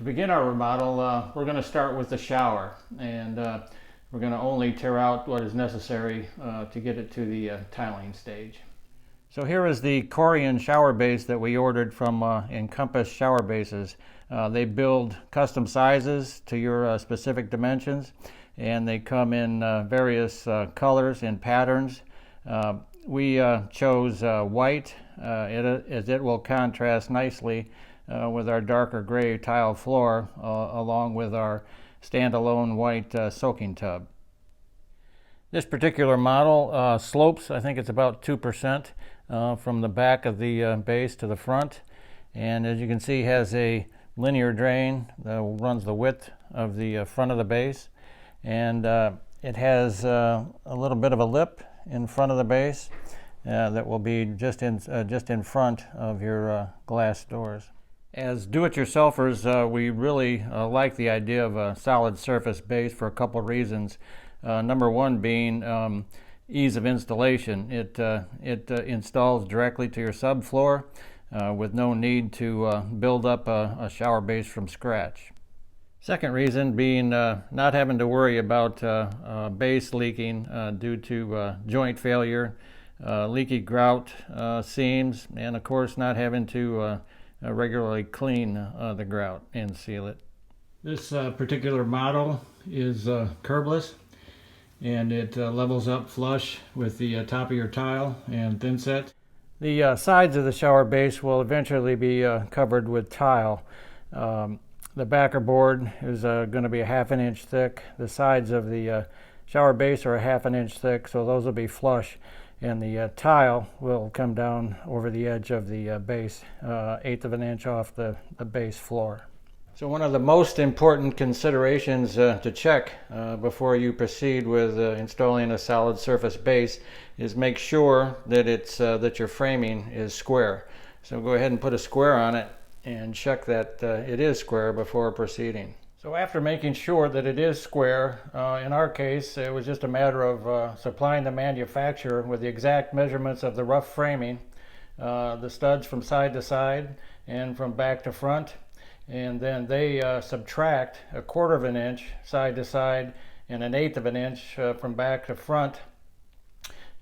begin our remodel, we're going to start with the shower, and we're going to only tear out what is necessary to get it to the tiling stage. So here is the Corian shower base that we ordered from Encompass shower bases. They build custom sizes to your specific dimensions, and they come in various colors and patterns. We chose white as it will contrast nicely with our darker gray tile floor, along with our standalone white soaking tub. This particular model slopes, I think it's about 2% from the back of the base to the front, and as you can see has a linear drain that runs the width of the front of the base, and it has a little bit of a lip in front of the base that will be just in front of your glass doors. As do-it-yourselfers, we really like the idea of a solid surface base for a couple of reasons. Number one being ease of installation. It installs directly to your subfloor with no need to build up a shower base from scratch. Second reason being not having to worry about base leaking due to joint failure, leaky grout seams, and of course not having to regularly clean the grout and seal it. This particular model is Curbless, and it levels up flush with the top of your tile and thinset. The sides of the shower base will eventually be covered with tile. The backer board is going to be a 1/2 inch thick. The sides of the shower base are a 1/2 inch thick, so those will be flush. And the tile will come down over the edge of the base, 1/8 inch off the base floor. So one of the most important considerations to check before you proceed with installing a solid surface base is make sure that that your framing is square. So go ahead and put a square on it and check that it is square before proceeding. So after making sure that it is square, in our case it was just a matter of supplying the manufacturer with the exact measurements of the rough framing, the studs from side to side and from back to front, and then they subtract 1/4 inch side to side and 1/8 inch from back to front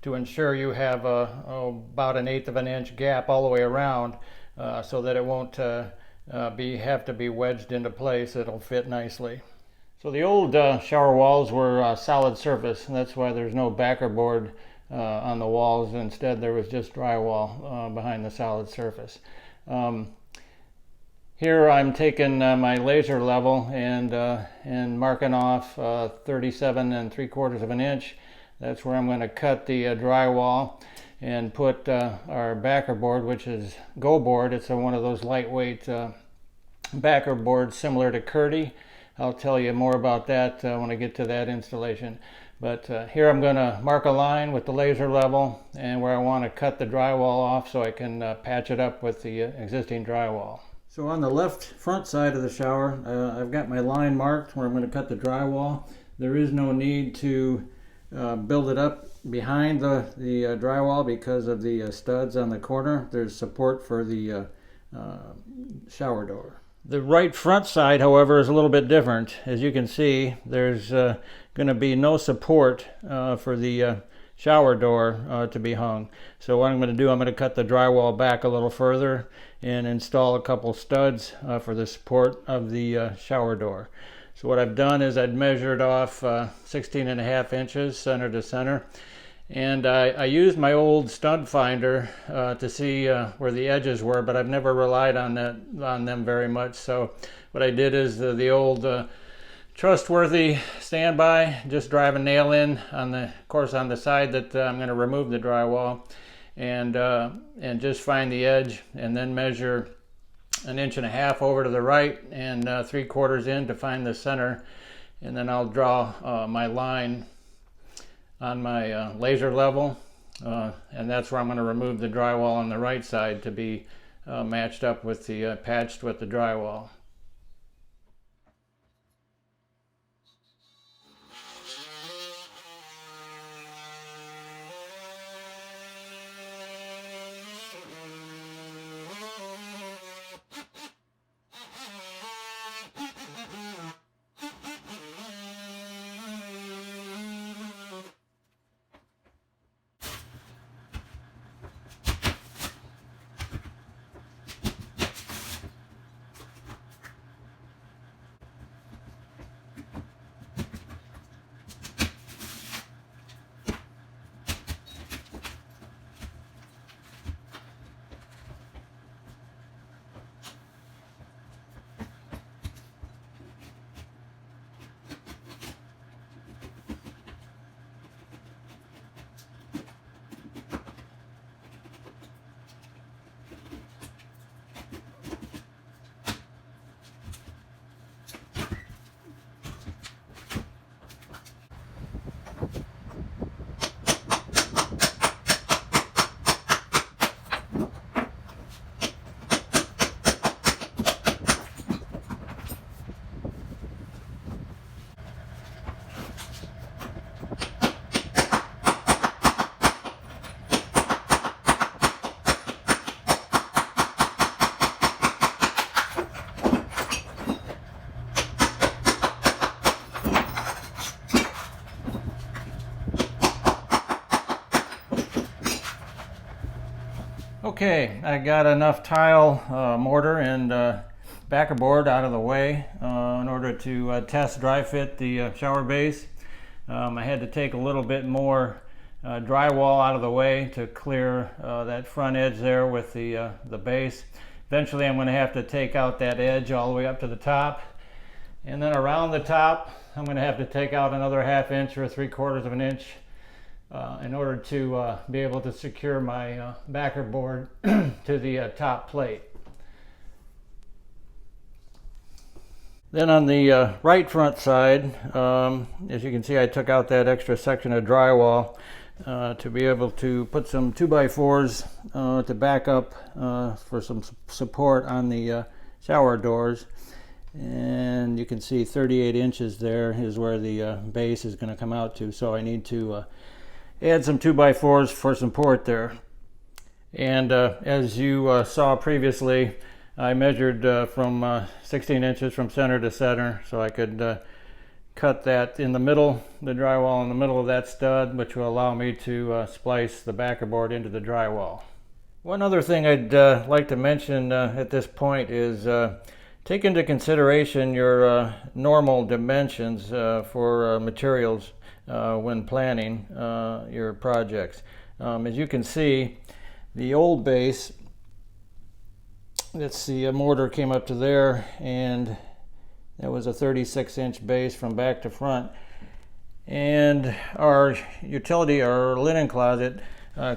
to ensure you have about 1/8 inch gap all the way around, so that it won't have to be wedged into place. It'll fit nicely. So the old shower walls were solid surface, and that's why there's no backer board on the walls. Instead there was just drywall behind the solid surface. Here I'm taking my laser level and marking off 37 3/4 inch. That's where I'm going to cut the drywall and put our backer board, which is GoBoard. It's one of those lightweight backer boards similar to Curdy. I'll tell you more about that when I get to that installation. But here I'm going to mark a line with the laser level and where I want to cut the drywall off so I can patch it up with the existing drywall. So on the left front side of the shower, I've got my line marked where I'm going to cut the drywall. There is no need to build it up behind the drywall because of the studs on the corner. There's support for the shower door. The right front side, however, is a little bit different. As you can see, there's going to be no support for the shower door to be hung. So what I'm going to do, I'm going to cut the drywall back a little further and install a couple studs for the support of the shower door. So what I've done is I've measured off 16.5 inches center to center, and I used my old stud finder to see where the edges were, but I've never relied on them very much. So what I did is the old trustworthy standby, just drive a nail in on the side that I'm going to remove the drywall, and just find the edge, and then measure 1.5 inches over to the right and 3/4 in to find the center, and then I'll draw my line on my laser level, and that's where I'm going to remove the drywall on the right side to be matched up with the patched with the drywall. Okay, I got enough tile mortar and backer board out of the way in order to test dry fit the shower base. I had to take a little bit more drywall out of the way to clear that front edge there with the base. Eventually I'm going to have to take out that edge all the way up to the top, and then around the top I'm going to have to take out another 1/2 inch or 3/4 of an inch in order to be able to secure my backer board to the top plate. Then on the right front side, as you can see, I took out that extra section of drywall to be able to put some 2x4s to back up for some support on the shower doors. And you can see 38 inches there is where the base is going to come out to, so I need to add some 2x4s for support there. And as you saw previously, I measured from 16 inches from center to center, so I could cut that in the middle, the drywall in the middle of that stud, which will allow me to splice the backer board into the drywall. One other thing I'd like to mention at this point is take into consideration your normal dimensions for materials when planning your projects. As you can see, the old base, let's see, a mortar came up to there, and that was a 36-inch base from back to front. And our utility, our linen closet,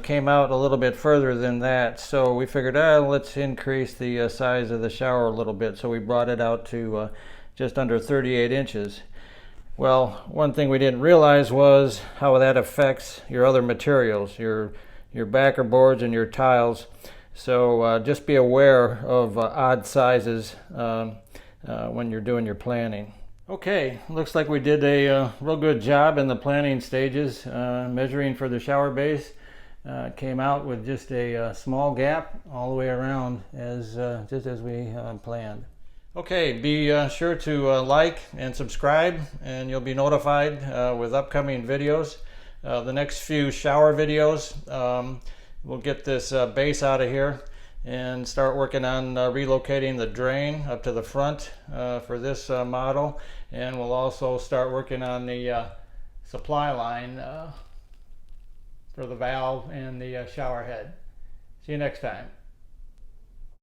came out a little bit further than that. So we figured, let's increase the size of the shower a little bit. So we brought it out to just under 38 inches. Well, one thing we didn't realize was how that affects your other materials, your backer boards and your tiles. So just be aware of odd sizes when you're doing your planning. Okay, looks like we did a real good job in the planning stages. Measuring for the shower base, came out with just a small gap all the way around, just as we planned. Okay, be sure to like and subscribe, and you'll be notified with upcoming videos. The next few shower videos, we'll get this base out of here and start working on relocating the drain up to the front for this model, and we'll also start working on the supply line for the valve and the shower head. See you next time.